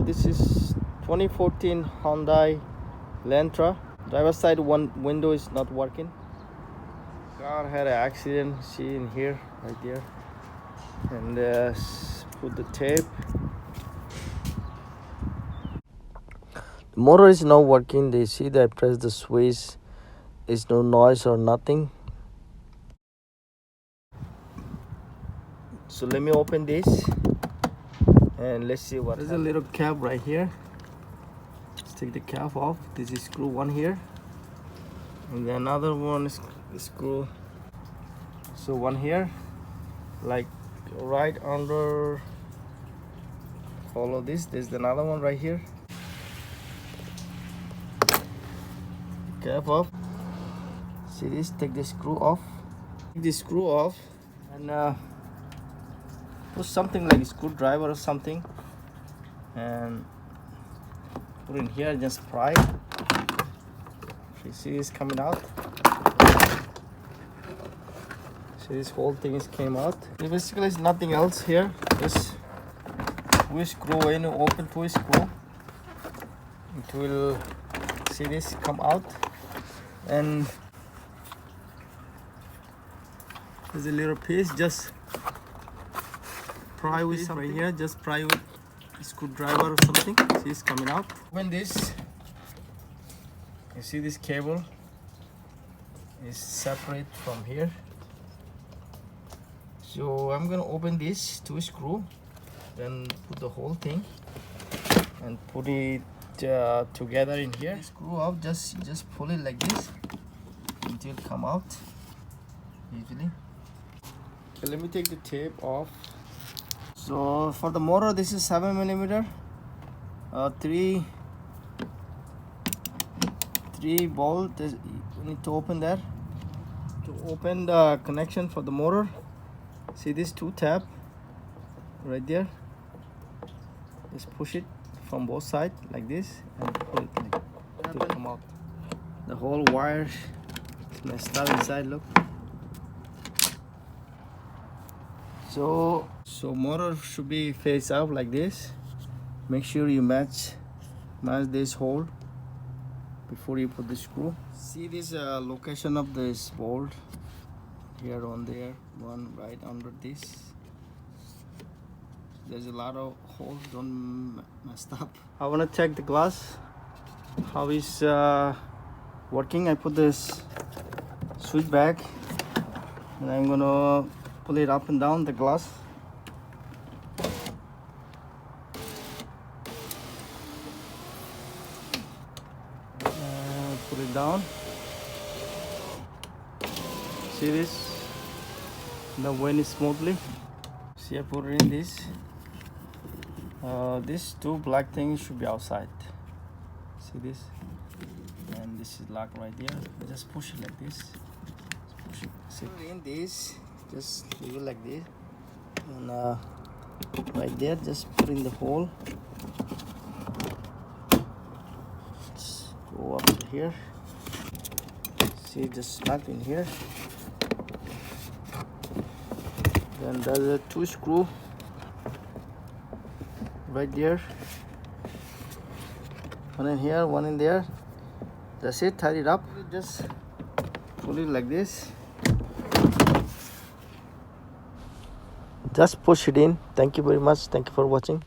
This is 2014 Hyundai Elantra. Driver side one window is not working. Car had an accident. See in here, right there. And put the tape. The motor is not working. They see that I press the switch. There's no noise or nothing. So let me open this and let's see what. There's a little cap right here. Let's take the cap off. This is screw one here, and then another one is screw. So one here, like right under. Follow this. There's another one right here. Cap off. See this? Take the screw off. Take the screw off and put something like a screwdriver or something, and put in here. Just pry. You see this coming out. See this whole thing is came out. Basically, it's nothing else here. Just twist screw in, open twist screw. It will see this come out, and there's a little piece. Just pry with something right here. Just pry with a screwdriver or something. See it's coming out. When this, you see this cable is separate from here. So I'm gonna open this to screw, then put the whole thing and put it together in here. Screw up. Just pull it like this until it come out easily. Okay, let me take the tape off. So for the motor, this is 7mm, three bolt. We need to open that. To open the connection for the motor, see this two tab right there. Just push it from both sides like this and pull it like to come out. The whole wire is messed up inside. Look. So motor should be face up like this. Make sure you match this hole before you put the screw. See this location of this bolt here on there, one right under this. There's a lot of holes, don't mess up. I want to check the glass, how is working. I put this switch back and I'm gonna pull it up and down the glass. Put it down. See this? Now went it smoothly. See, I put it in this. These two black things should be outside. See this? And this is locked right there. Just push it like this. Just push it. See, in this. Just leave it like this, and right there, just put in the hole. Just go up to here. See, just snap in here. Then there's a two screw right there. One in here, one in there. That's it. Tie it up. Just pull it like this. Just push it in. Thank you very much. Thank you for watching.